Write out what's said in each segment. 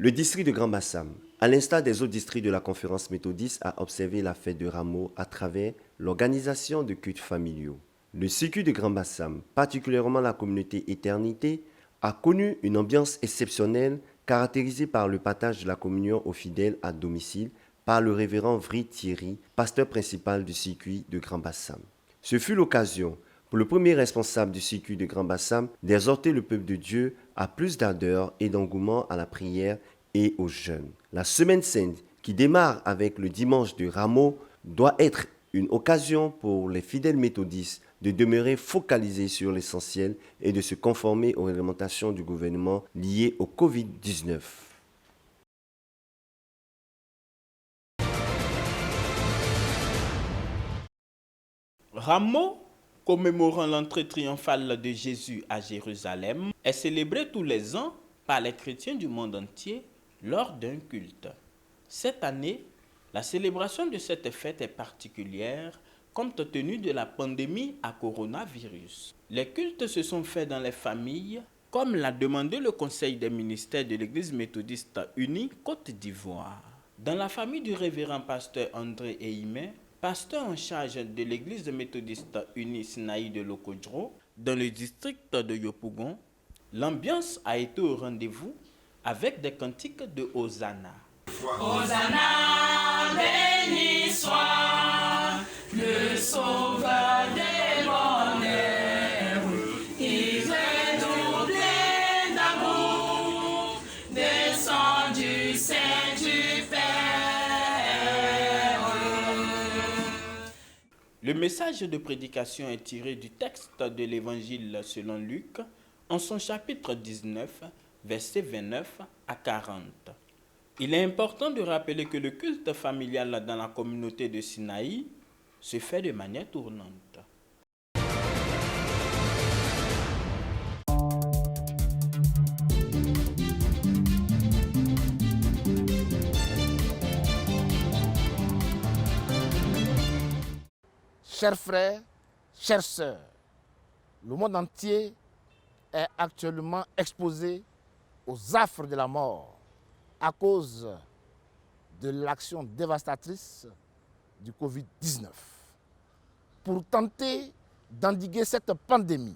Le district de Grand Bassam, à l'instar des autres districts de la conférence méthodiste, a observé la fête de Rameau à travers l'organisation de cultes familiaux. Le circuit de Grand Bassam, particulièrement la communauté Éternité, a connu une ambiance exceptionnelle caractérisée par le partage de la communion aux fidèles à domicile par le révérend Vry Thierry, pasteur principal du circuit de Grand Bassam. Ce fut l'occasion pour le premier responsable du circuit de Grand Bassam d'exhorter le peuple de Dieu à plus d'ardeur et d'engouement à la prière et au jeûne. La Semaine Sainte, qui démarre avec le dimanche de Rameau, doit être une occasion pour les fidèles méthodistes de demeurer focalisés sur l'essentiel et de se conformer aux réglementations du gouvernement liées au Covid-19. Rameau, commémorant l'entrée triomphale de Jésus à Jérusalem, est célébré tous les ans par les chrétiens du monde entier lors d'un culte. Cette année, la célébration de cette fête est particulière compte tenu de la pandémie à coronavirus. Les cultes se sont faits dans les familles, comme l'a demandé le Conseil des ministères de l'Église méthodiste unie Côte d'Ivoire. Dans la famille du révérend pasteur André Ehimé, pasteur en charge de l'Église méthodiste unie Sinaï de Lokodro, dans le district de Yopougon, l'ambiance a été au rendez-vous avec des cantiques de Hosanna. Hosanna, béni soit le sauveur des mondes, qui est doublé d'amour, descend du sein du Père. Le message de prédication est tiré du texte de l'Évangile selon Luc, en son chapitre 19, versets 29 à 40. Il est important de rappeler que le culte familial dans la communauté de Sinaï se fait de manière tournante. Chers frères, chères sœurs, le monde entier est actuellement exposé aux affres de la mort à cause de l'action dévastatrice du Covid-19. Pour tenter d'endiguer cette pandémie,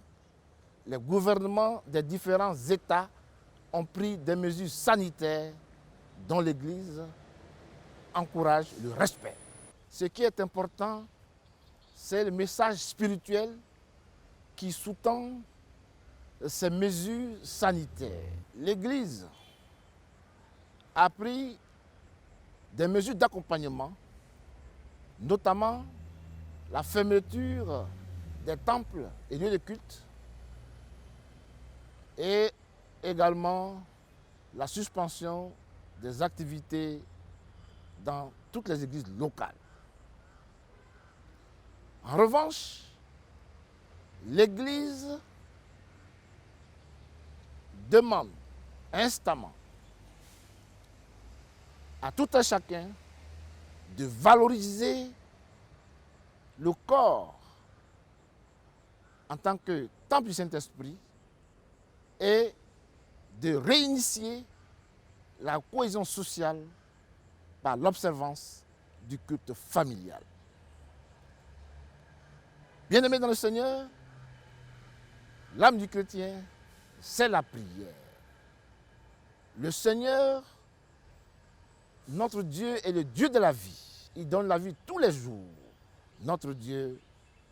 les gouvernements des différents États ont pris des mesures sanitaires dont l'Église encourage le respect. Ce qui est important, c'est le message spirituel qui sous-tend ces mesures sanitaires. L'Église a pris des mesures d'accompagnement, notamment la fermeture des temples et lieux de culte et également la suspension des activités dans toutes les églises locales. En revanche, l'Église demande instamment à tout un chacun de valoriser le corps en tant que temple du Saint-Esprit et de réinitier la cohésion sociale par l'observance du culte familial. Bien-aimés dans le Seigneur, l'âme du chrétien, c'est la prière. Le Seigneur, notre Dieu, est le Dieu de la vie. Il donne la vie tous les jours. Notre Dieu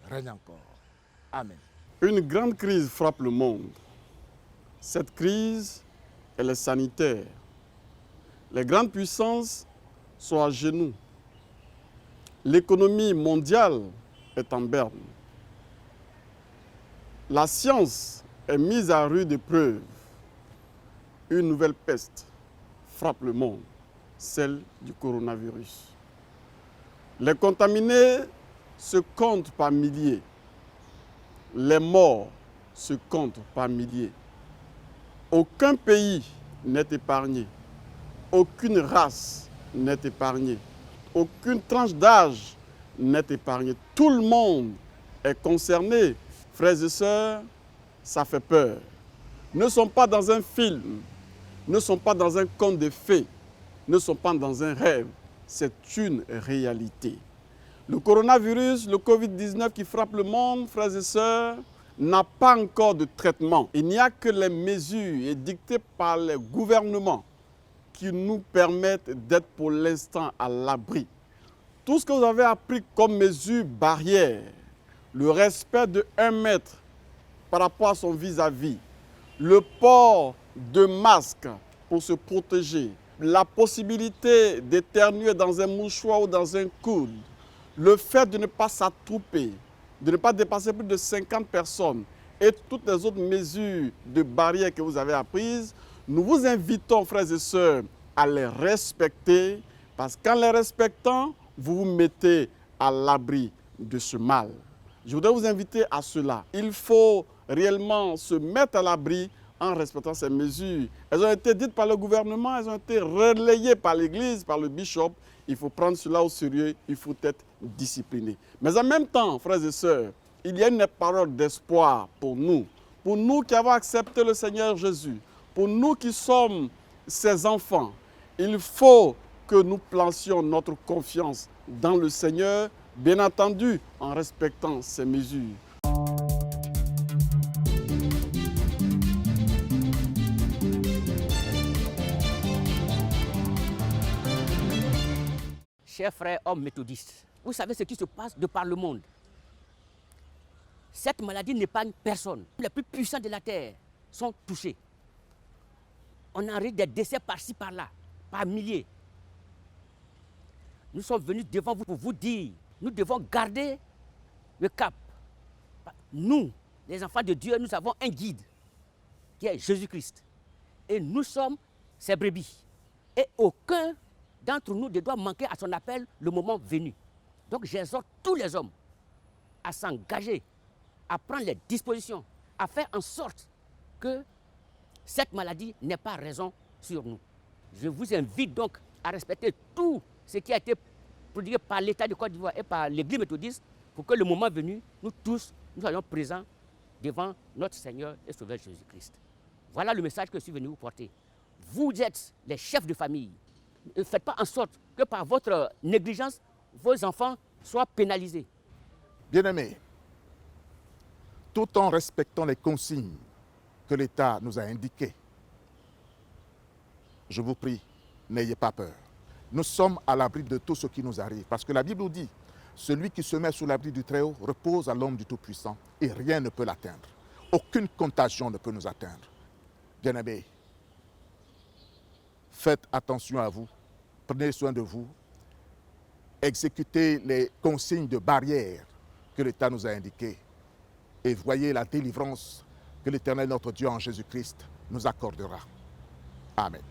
règne encore. Amen. Une grande crise frappe le monde. Cette crise, elle est sanitaire. Les grandes puissances sont à genoux. L'économie mondiale est en berne. La science est mise à rude épreuve. Une nouvelle peste frappe le monde, celle du coronavirus. Les contaminés se comptent par milliers. Les morts se comptent par milliers. Aucun pays n'est épargné. Aucune race n'est épargnée. Aucune tranche d'âge n'est épargnée. Tout le monde est concerné. Frères et sœurs, ça fait peur. Nous ne sommes pas dans un film. ne sont pas dans un conte de fées, ne sont pas dans un rêve, c'est une réalité. Le coronavirus, le Covid-19 qui frappe le monde, frères et sœurs, n'a pas encore de traitement. Il n'y a que les mesures édictées par les gouvernements qui nous permettent d'être pour l'instant à l'abri. Tout ce que vous avez appris comme mesure barrière, le respect de 1 mètre par rapport à son vis-à-vis, le port de masque pour se protéger, la possibilité d'éternuer dans un mouchoir ou dans un coude, le fait de ne pas s'attrouper, de ne pas dépasser plus de 50 personnes et toutes les autres mesures de barrière que vous avez apprises, nous vous invitons, frères et sœurs, à les respecter parce qu'en les respectant, vous vous mettez à l'abri de ce mal. Je voudrais vous inviter à cela. Il faut réellement se mettre à l'abri en respectant ces mesures. Elles ont été dites par le gouvernement, elles ont été relayées par l'Église, par le bishop. Il faut prendre cela au sérieux, il faut être discipliné. Mais en même temps, frères et sœurs, il y a une parole d'espoir pour nous qui avons accepté le Seigneur Jésus, pour nous qui sommes ses enfants. Il faut que nous placions notre confiance dans le Seigneur, bien entendu en respectant ces mesures. Chers frères hommes méthodistes, vous savez ce qui se passe de par le monde. Cette maladie n'épargne personne. Les plus puissants de la terre sont touchés. On enregistre des décès par-ci, par-là, par milliers. Nous sommes venus devant vous pour vous dire, nous devons garder le cap. Nous, les enfants de Dieu, nous avons un guide, qui est Jésus-Christ. Et nous sommes ses brebis. Et aucun d'entre nous ne doit manquer à son appel le moment venu. Donc j'exhorte tous les hommes à s'engager, à prendre les dispositions, à faire en sorte que cette maladie n'ait pas raison sur nous. Je vous invite donc à respecter tout ce qui a été prodigué par l'État de Côte d'Ivoire et par l'Église méthodiste pour que le moment venu, nous tous, nous soyons présents devant notre Seigneur et Sauveur Jésus-Christ. Voilà le message que je suis venu vous porter. Vous êtes les chefs de famille. Ne faites pas en sorte que par votre négligence, vos enfants soient pénalisés. Bien-aimés, tout en respectant les consignes que l'État nous a indiquées, je vous prie, n'ayez pas peur. Nous sommes à l'abri de tout ce qui nous arrive. Parce que la Bible nous dit, celui qui se met sous l'abri du Très-Haut repose à l'ombre du Tout-Puissant et rien ne peut l'atteindre. Aucune contagion ne peut nous atteindre. Bien-aimés, faites attention à vous, prenez soin de vous, exécutez les consignes de barrière que l'État nous a indiquées et voyez la délivrance que l'Éternel notre Dieu en Jésus-Christ nous accordera. Amen.